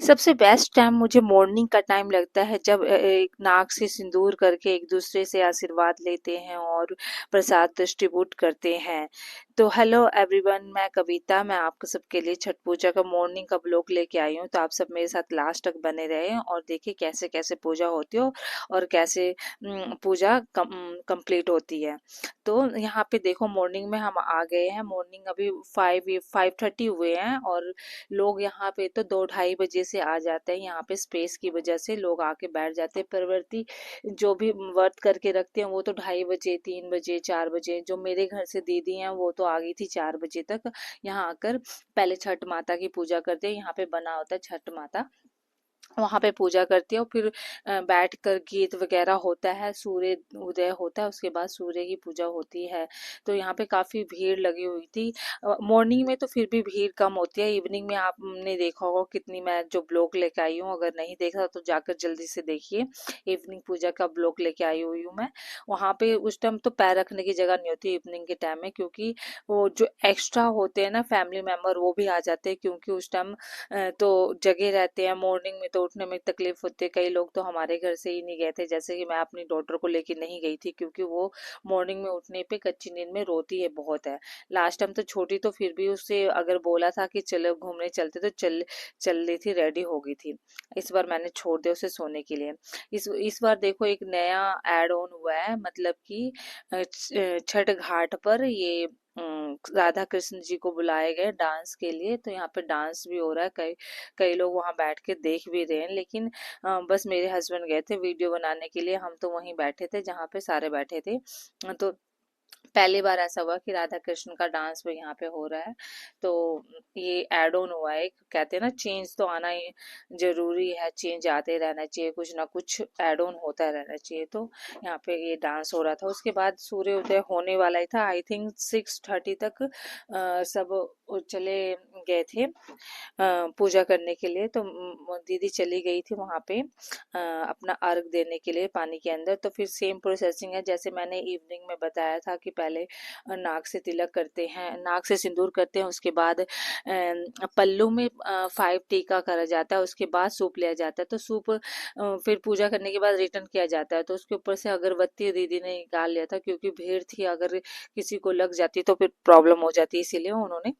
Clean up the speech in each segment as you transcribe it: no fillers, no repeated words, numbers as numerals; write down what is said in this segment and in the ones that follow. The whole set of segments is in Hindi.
सबसे बेस्ट टाइम मुझे मॉर्निंग का टाइम लगता है जब एक नाक से सिंदूर करके एक दूसरे से आशीर्वाद लेते हैं और प्रसाद डिस्ट्रीब्यूट करते हैं। तो हेलो एवरीवन, मैं कविता, मैं आपको सबके लिए छठ पूजा का मॉर्निंग का ब्लॉग लेके आई हूँ। तो आप सब मेरे साथ लास्ट तक बने रहें और देखिए कैसे कैसे पूजा होती हो और कैसे पूजा कंप्लीट होती है। तो यहाँ पे देखो मॉर्निंग में हम आ गए हैं। मॉर्निंग अभी 5:30 हुए हैं और लोग यहाँ पे तो 2-2:30 बजे से आ जाते हैं। यहाँ पे स्पेस की वजह से लोग आके बैठ जाते हैं। परवर्ती जो भी व्रत करके रखते हैं वो तो 2:30 बजे, 3 बजे, 4 बजे, जो मेरे घर से दीदी हैं वो तो आ गई थी 4 बजे तक। यहाँ आकर पहले छठ माता की पूजा करते हैं। यहाँ पे बना होता है छठ माता, वहाँ पे पूजा करती है और फिर बैठ कर गीत वगैरह होता है, सूर्य उदय होता है, उसके बाद सूर्य की पूजा होती है। तो यहाँ पे काफ़ी भीड़ लगी हुई थी। मॉर्निंग में तो फिर भी भीड़ कम होती है। इवनिंग में आपने देखा होगा कितनी, मैं जो ब्लॉग लेके आई हूँ, अगर नहीं देखा तो जाकर जल्दी से देखिए। इवनिंग पूजा का ब्लॉग लेके आई हुई हूँ मैं। वहाँ पे उस टाइम तो पैर रखने की जगह नहीं होती इवनिंग के टाइम में, क्योंकि वो जो एक्स्ट्रा होते हैं ना फैमिली मेम्बर वो भी आ जाते हैं, क्योंकि उस टाइम तो जगे रहते हैं। मॉर्निंग में तो उठने में तकलीफ होती है। कई लोग तो हमारे घर से ही नहीं गए थे, जैसे कि मैं अपनी डॉटर को लेके नहीं गई थी, क्योंकि वो मॉर्निंग में उठने पे कच्ची नींद में रोती है बहुत है। लास्ट टाइम तो छोटी तो फिर भी उससे अगर बोला था कि चलो घूमने चलते तो चल चल रही थी, रेडी हो गई थी। इस बार मैंने छोड़ दिया उसे सोने के लिए। इस बार देखो एक नया एड ऑन हुआ है, मतलब कि छठ घाट पर ये राधा कृष्ण जी को बुलाए गए डांस के लिए। तो यहाँ पे डांस भी हो रहा है, कई कई लोग वहां बैठ के देख भी रहे हैं। लेकिन बस मेरे हस्बैंड गए थे वीडियो बनाने के लिए, हम तो वहीं बैठे थे जहाँ पे सारे बैठे थे। तो पहली बार ऐसा हुआ कि राधा कृष्ण का डांस भी यहाँ पे हो रहा है। तो ये एड ऑन हुआ है। कहते हैं ना चेंज तो आना ही जरूरी है, चेंज आते रहना चाहिए, कुछ ना कुछ एड ऑन होता रहना चाहिए। तो यहाँ पे ये डांस हो रहा था। उसके बाद सूर्य उदय होने वाला ही था, आई थिंक 6:30 तक सब चले गए थे पूजा करने के लिए। तो दीदी चली गई थी वहां पे अपना अर्घ देने के लिए पानी के अंदर। तो फिर सेम प्रोसेसिंग है जैसे मैंने इवनिंग में बताया था कि पहले नाक से तिलक करते हैं, नाक से सिंदूर करते हैं, उसके बाद पल्लू में 5 टीका करा जाता है, उसके बाद सूप लिया जाता है। तो सूप फिर पूजा करने के बाद रिटर्न किया जाता है। तो उसके ऊपर से अगरबत्ती दीदी ने निकाल लिया था, क्योंकि भीड़ थी, अगर किसी को लग जाती तो फिर प्रॉब्लम हो जाती, इसीलिए उन्होंने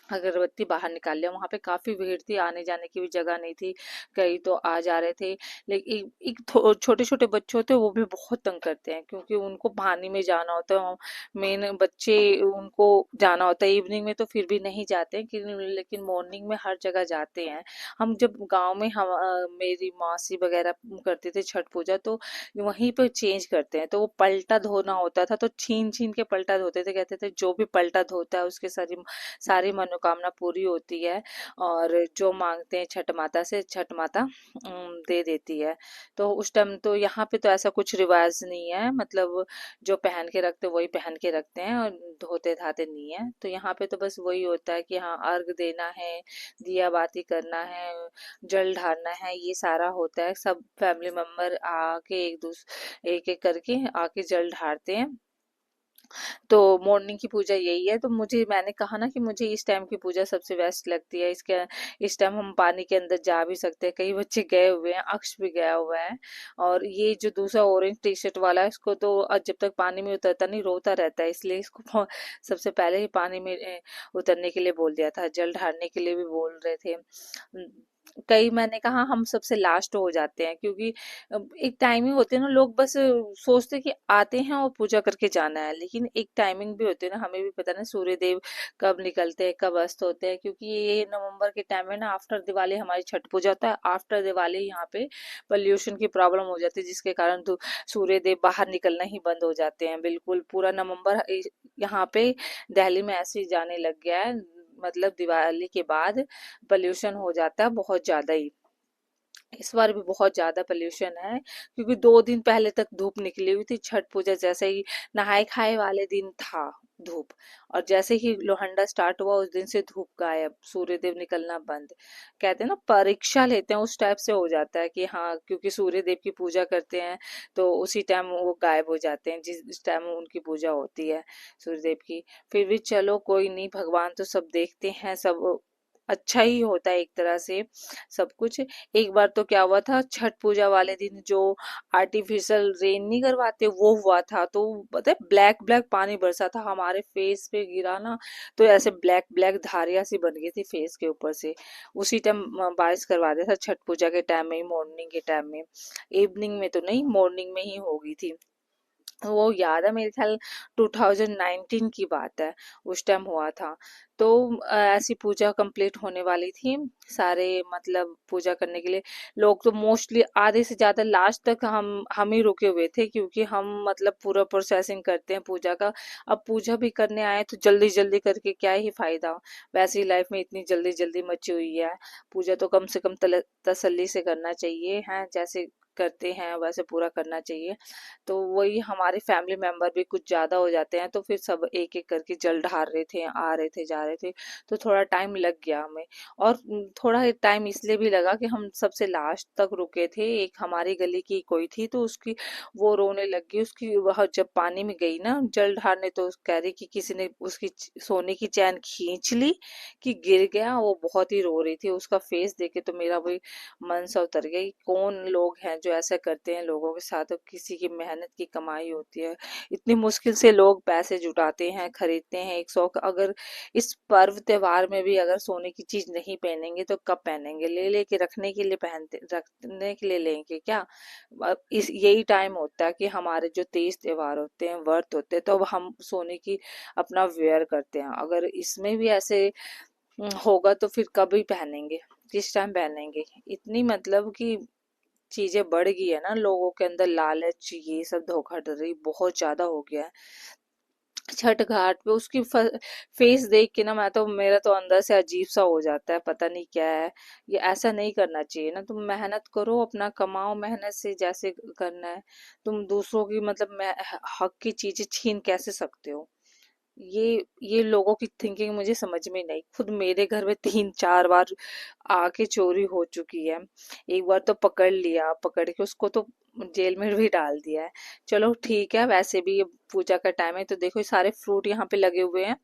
अगरबत्ती बाहर निकाल लिया। वहां पे काफी भीड़ थी, आने जाने की भी जगह नहीं थी, कई तो आ जा रहे थे। लेकिन एक छोटे छोटे बच्चे होते हैं वो भी बहुत तंग करते हैं, क्योंकि उनको पानी में जाना होता है। मेन बच्चे उनको जाना होता है। इवनिंग में तो फिर भी नहीं जाते हैं लेकिन मॉर्निंग में हर जगह जाते हैं। हम जब गांव में हम मेरी मौसी वगैरह करते थे छठ पूजा, तो वहीं पे चेंज करते हैं। तो वो पलटा धोना होता था, तो छीन छीन के पलटा धोते थे। कहते थे जो भी पलटा धोता है उसके सारी सारी मनोकामना पूरी होती है, और जो मांगते हैं छठ माता से छठ माता दे देती है। तो उस टाइम तो यहाँ पे तो ऐसा कुछ रिवाज नहीं है, मतलब जो पहन के रखते वही पहन के रखते हैं और धोते धाते नहीं है। तो यहाँ पे तो बस वही होता है कि हाँ अर्घ देना है, दिया बाती करना है, जल ढारना है, ये सारा होता है। सब फैमिली मेंबर आके एक एक करके आके जल ढारते हैं। तो मॉर्निंग की पूजा यही है। तो मैंने कहा ना कि मुझे इस टाइम की पूजा सबसे बेस्ट लगती है। इस टाइम हम पानी के अंदर जा भी सकते हैं, कई बच्चे गए हुए हैं, अक्ष भी गया हुआ है। और ये जो दूसरा ऑरेंज टी शर्ट वाला है, इसको तो जब तक पानी में उतरता नहीं रोता रहता है, इसलिए इसको सबसे पहले ही पानी में उतरने के लिए बोल दिया था, जल ढारने के लिए भी बोल रहे थे। कई मैंने कहा हम सबसे लास्ट हो जाते हैं, क्योंकि एक टाइमिंग होती है ना, लोग बस सोचते कि आते हैं और पूजा करके जाना है, लेकिन एक टाइमिंग भी होती है ना, हमें भी पता ना सूर्य देव कब निकलते हैं कब अस्त होते हैं। क्योंकि ये नवंबर के टाइम में ना आफ्टर दिवाली हमारी छठ पूजा होता है। आफ्टर दिवाली यहाँ पे पोल्यूशन की प्रॉब्लम हो जाती है, जिसके कारण तो सूर्य देव बाहर निकलना ही बंद हो जाते हैं। बिल्कुल पूरा नवंबर यहाँ पे दिल्ली में ऐसे ही जाने लग गया है, मतलब दिवाली के बाद पोल्यूशन हो जाता है बहुत ज्यादा ही। इस बार भी बहुत ज्यादा पोल्यूशन है, क्योंकि 2 दिन पहले तक धूप निकली हुई थी। छठ पूजा जैसे ही नहाए खाए वाले दिन था धूप, और जैसे ही लोहंडा स्टार्ट हुआ उस दिन से धूप गायब, सूर्यदेव निकलना बंद। कहते हैं ना परीक्षा लेते हैं, उस टाइप से हो जाता है कि हाँ, क्योंकि सूर्यदेव की पूजा करते हैं तो उसी टाइम वो गायब हो जाते हैं जिस टाइम उनकी पूजा होती है सूर्यदेव की। फिर भी चलो कोई नहीं, भगवान तो सब देखते हैं, सब अच्छा ही होता है एक तरह से सब कुछ। एक बार तो क्या हुआ था, छठ पूजा वाले दिन जो आर्टिफिशियल रेन नहीं करवाते वो हुआ था, तो पता है ब्लैक ब्लैक पानी बरसा था, हमारे फेस पे गिरा ना, तो ऐसे ब्लैक ब्लैक धारियां सी बन गई थी फेस के ऊपर से। उसी टाइम बारिश करवा दिया था, छठ पूजा के टाइम में ही, मॉर्निंग के टाइम में, इवनिंग में तो नहीं, मॉर्निंग में ही हो गई थी। वो याद है मेरे ख्याल 2019 की बात है, उस टाइम हुआ था। तो ऐसी पूजा कंप्लीट होने वाली थी, सारे मतलब पूजा करने के लिए लोग तो मोस्टली आधे से ज्यादा लास्ट तक हम ही रुके हुए थे, क्योंकि हम मतलब पूरा प्रोसेसिंग करते हैं पूजा का। अब पूजा भी करने आए तो जल्दी जल्दी करके क्या ही फायदा, वैसे ही लाइफ में इतनी जल्दी जल्दी मची हुई है। पूजा तो कम से कम तसल्ली से करना चाहिए, हैं जैसे करते हैं वैसे पूरा करना चाहिए। तो वही हमारे फैमिली मेंबर भी कुछ ज्यादा हो जाते हैं, तो फिर सब एक एक करके जल ढार रहे थे, आ रहे थे, जा रहे थे, तो थोड़ा टाइम लग गया हमें। और थोड़ा टाइम इसलिए भी लगा कि हम सबसे लास्ट तक रुके थे। एक हमारी गली की कोई थी, तो उसकी वो रोने लग गई, उसकी वह जब पानी में गई ना जल ढारने, तो कह रही कि किसी ने उसकी सोने की चैन खींच ली कि गिर गया। वो बहुत ही रो रही थी, उसका फेस देखे तो मेरा वही मन सा उतर गया कि कौन लोग हैं जो ऐसा करते हैं लोगों के साथ। और किसी की मेहनत की कमाई होती है, इतनी मुश्किल से लोग पैसे जुटाते हैं, खरीदते हैं एक शौक। अगर इस पर्व त्योहार में भी अगर सोने की चीज नहीं पहनेंगे तो कब पहनेंगे? ले लेके रखने के लिए पहनते, रखने के लिए लेंगे क्या? अब इस यही टाइम होता है कि हमारे जो तीज त्योहार होते हैं, व्रत होते हैं, तो अब हम सोने की अपना वेयर करते हैं। अगर इसमें भी ऐसे होगा तो फिर कभी पहनेंगे, किस टाइम पहनेंगे? इतनी मतलब कि चीजें बढ़ गई है ना, लोगों के अंदर लालच, ये सब धोखाधड़ी बहुत ज्यादा हो गया है। छठ घाट पे उसकी फेस देख के ना, मैं तो मेरा तो अंदर से अजीब सा हो जाता है, पता नहीं क्या है। ये ऐसा नहीं करना चाहिए ना, तुम मेहनत करो, अपना कमाओ मेहनत से, जैसे करना है। तुम दूसरों की मतलब हक की चीजें छीन कैसे सकते हो? ये लोगों की थिंकिंग मुझे समझ में नहीं। खुद मेरे घर में 3-4 बार आके चोरी हो चुकी है। एक बार तो पकड़ लिया, पकड़ के उसको तो जेल में भी डाल दिया है। चलो ठीक है, वैसे भी ये पूजा का टाइम है, तो देखो ये सारे फ्रूट यहाँ पे लगे हुए हैं।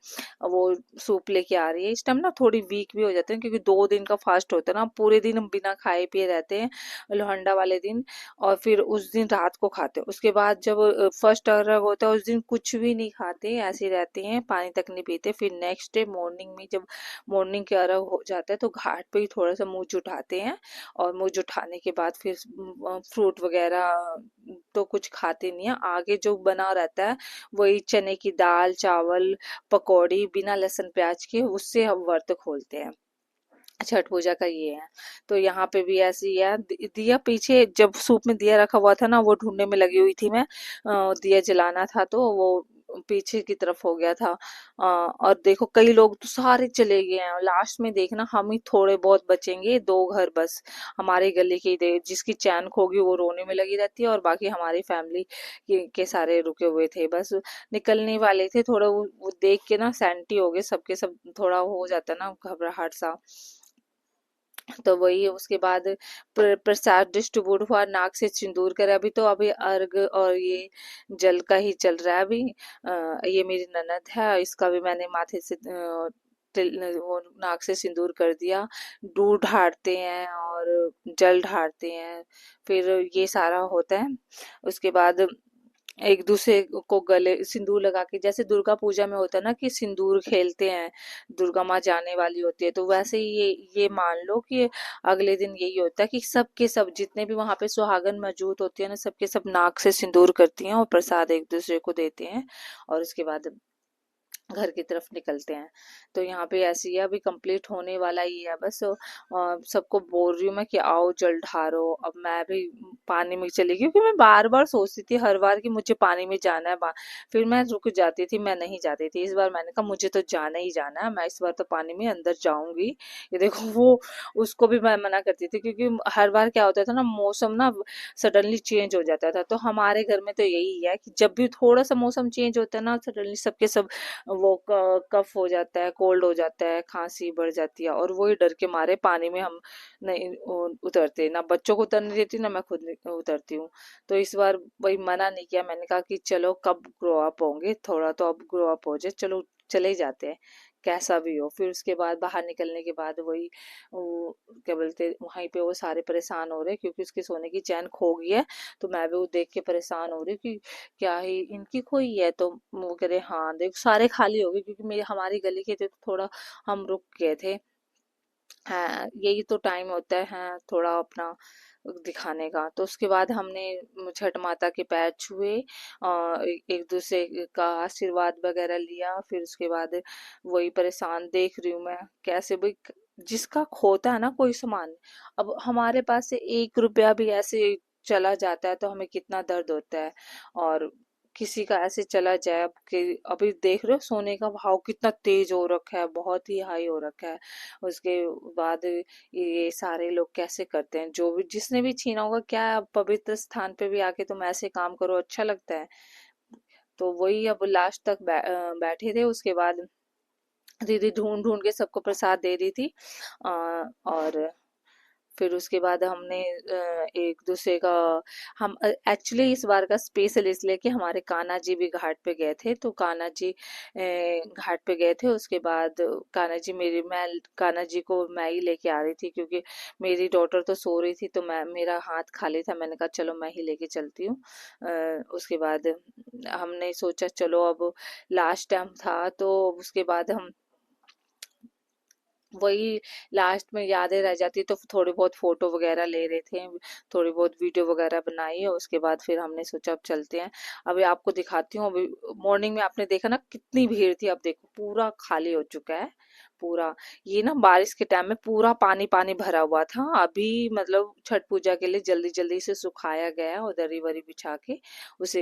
वो सूप लेके आ रही है। इस टाइम ना थोड़ी वीक भी हो जाते हैं, क्योंकि 2 दिन का फास्ट होता है ना, पूरे दिन हम बिना खाए पिए रहते हैं लोहंडा वाले दिन। और फिर उस दिन रात को खाते हैं, उसके बाद जब फर्स्ट अर्घ होता है उस दिन कुछ भी नहीं खाते, ऐसे ही रहते हैं, पानी तक नहीं पीते। फिर नेक्स्ट डे मॉर्निंग में जब मॉर्निंग के अर्घ हो जाता है तो घाट पे ही थोड़ा सा मुंह जुठाते हैं। और मुंह जुठाने के बाद फिर फ्रूट वगैरह तो कुछ खाते नहीं है। आगे जो बना रहता है वही चने की दाल, चावल, पकौड़ी बिना लहसुन प्याज के, उससे हम व्रत खोलते हैं। छठ पूजा का ये है। तो यहाँ पे भी ऐसी है। दिया पीछे जब सूप में दिया रखा हुआ था ना, वो ढूंढने में लगी हुई थी मैं। दिया जलाना था तो वो पीछे की तरफ हो गया था। और देखो कई लोग तो सारे चले गए हैं, लास्ट में देखना हम ही थोड़े बहुत बचेंगे, 2 घर बस हमारे गली के ही जिसकी चैन खोगी वो रोने में लगी रहती है, और बाकी हमारी फैमिली के सारे रुके हुए थे, बस निकलने वाले थे। थोड़ा वो देख के ना सैंटी हो गए सबके सब, थोड़ा हो जाता है ना घबराहट सा। तो वही है, उसके बाद प्रसाद डिस्ट्रीब्यूट हुआ, नाक से सिंदूर करे। अभी तो अभी अर्घ और ये जल का ही चल रहा है अभी। ये मेरी ननद है, इसका भी मैंने माथे से वो नाक से सिंदूर कर दिया। दूध ढारते हैं और जल ढारते हैं, फिर ये सारा होता है। उसके बाद एक दूसरे को गले सिंदूर लगा के, जैसे दुर्गा पूजा में होता है ना कि सिंदूर खेलते हैं, दुर्गा माँ जाने वाली होती है, तो वैसे ही ये मान लो कि अगले दिन यही होता है कि सबके सब जितने भी वहां पे सुहागन मौजूद होती है ना, सबके सब नाक से सिंदूर करती हैं और प्रसाद एक दूसरे को देते हैं। और उसके बाद घर की तरफ निकलते हैं। तो यहाँ पे ऐसी है, अभी कंप्लीट होने वाला ही है बस। सबको बोल रही हूँ मैं कि आओ जल ढारो। अब मैं भी पानी में चली गई, क्योंकि मैं बार बार सोचती थी हर बार कि मुझे पानी में जाना है, फिर मैं रुक जाती थी, मैं नहीं जाती थी। इस बार मैंने कहा मुझे तो जाना ही जाना है, मैं इस बार तो पानी में अंदर जाऊंगी। ये देखो वो उसको भी मैं मना करती थी, क्योंकि हर बार क्या होता था ना, मौसम ना सडनली चेंज हो जाता था। तो हमारे घर में तो यही है कि जब भी थोड़ा सा मौसम चेंज होता है ना, सडनली सबके सब वो कफ हो जाता है, कोल्ड हो जाता है, खांसी बढ़ जाती है। और वही डर के मारे पानी में हम नहीं उतरते, ना बच्चों को उतरने देती, ना मैं खुद उतरती हूँ। तो इस बार वही मना नहीं किया, मैंने कहा कि चलो कब ग्रो अप होंगे, थोड़ा तो अब ग्रो अप हो जाए, चलो चले ही जाते हैं, कैसा भी हो। फिर उसके बाद बाहर निकलने के बाद वही क्या बोलते, वहीं पे वो सारे परेशान हो रहे क्योंकि उसके सोने की चैन खो गई है। तो मैं भी वो देख के परेशान हो रही हूँ कि क्या ही इनकी खोई है। तो वो कह रहे हाँ देख सारे खाली हो गए, क्योंकि मेरे हमारी गली के थे तो थोड़ा हम रुक गए थे। हाँ यही तो टाइम होता है, हाँ, थोड़ा अपना दिखाने का। तो उसके बाद हमने छठ माता के पैर छुए और एक दूसरे का आशीर्वाद वगैरह लिया। फिर उसके बाद वही परेशान देख रही हूँ मैं कैसे भाई, जिसका खोता है ना कोई सामान, अब हमारे पास से 1 रुपया भी ऐसे चला जाता है तो हमें कितना दर्द होता है। और किसी का ऐसे चला जाए, अब कि अभी देख रहे हो सोने का भाव कितना तेज हो रखा है, बहुत ही हाई हो रखा है। उसके बाद ये सारे लोग कैसे करते हैं, जो भी जिसने भी छीना होगा, क्या अब पवित्र स्थान पे भी आके तुम ऐसे काम करो, अच्छा लगता है। तो वही अब लास्ट तक बैठे थे। उसके बाद दीदी ढूंढ ढूंढ के सबको प्रसाद दे रही थी। और फिर उसके बाद हमने एक दूसरे का, हम एक्चुअली इस बार का स्पेशल इसलिए कि हमारे कान्हा जी भी घाट पे गए थे। तो कान्हा जी घाट पे गए थे। उसके बाद कान्हा जी मेरी, मैं कान्हा जी को मैं ही लेके आ रही थी क्योंकि मेरी डॉटर तो सो रही थी, तो मैं, मेरा हाथ खाली था, मैंने कहा चलो मैं ही लेके चलती हूँ। उसके बाद हमने सोचा चलो अब लास्ट टाइम था, तो उसके बाद हम वही लास्ट में यादें रह जाती तो थोड़ी बहुत फोटो वगैरह ले रहे थे, थोड़ी बहुत वीडियो वगैरह बनाई। और उसके बाद फिर हमने सोचा अब चलते हैं। अभी आपको दिखाती हूँ। अभी मॉर्निंग में आपने देखा ना कितनी भीड़ थी, अब देखो पूरा खाली हो चुका है पूरा। ये ना बारिश के टाइम में पूरा पानी पानी भरा हुआ था, अभी मतलब छठ पूजा के लिए जल्दी जल्दी से सुखाया गया है और दरी वरी बिछा के उसे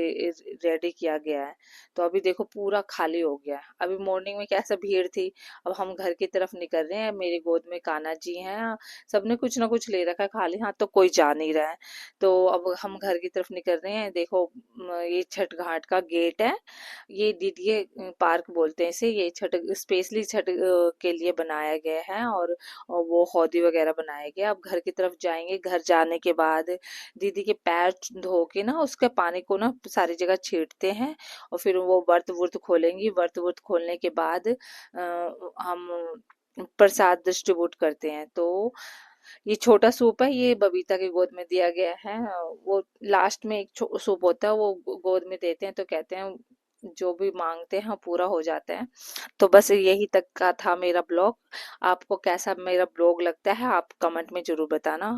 रेडी किया गया है। तो अभी देखो पूरा खाली हो गया है। अभी मॉर्निंग में कैसा भीड़ थी। अब हम घर की तरफ निकल रहे हैं, मेरी गोद में कान्हा जी हैं, सबने कुछ ना कुछ ले रखा है, खाली हाथ तो कोई जा नहीं रहा है। तो अब हम घर की तरफ निकल रहे हैं। देखो ये छठ घाट का गेट है, ये डीडीए पार्क बोलते हैं इसे। ये छठ स्पेशली छठ के लिए बनाया गया है। और वो हौदी वगैरह बनाया गया। अब घर की तरफ जाएंगे, घर जाने के बाद दीदी के पैर धो के ना उसके पानी को ना सारी जगह छींटते हैं। और फिर वो व्रत व्रत खोलेंगी, व्रत व्रत खोलने के बाद हम प्रसाद डिस्ट्रीब्यूट करते हैं। तो ये छोटा सूप है, ये बबीता की गोद में दिया गया है। वो लास्ट में एक सूप होता है, वो गोद में देते हैं तो कहते हैं जो भी मांगते हैं पूरा हो जाता है। तो बस यही तक का था मेरा ब्लॉग। आपको कैसा मेरा ब्लॉग लगता है आप कमेंट में जरूर बताना।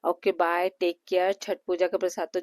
Okay bye, take care. Chhath Puja का प्रसाद तो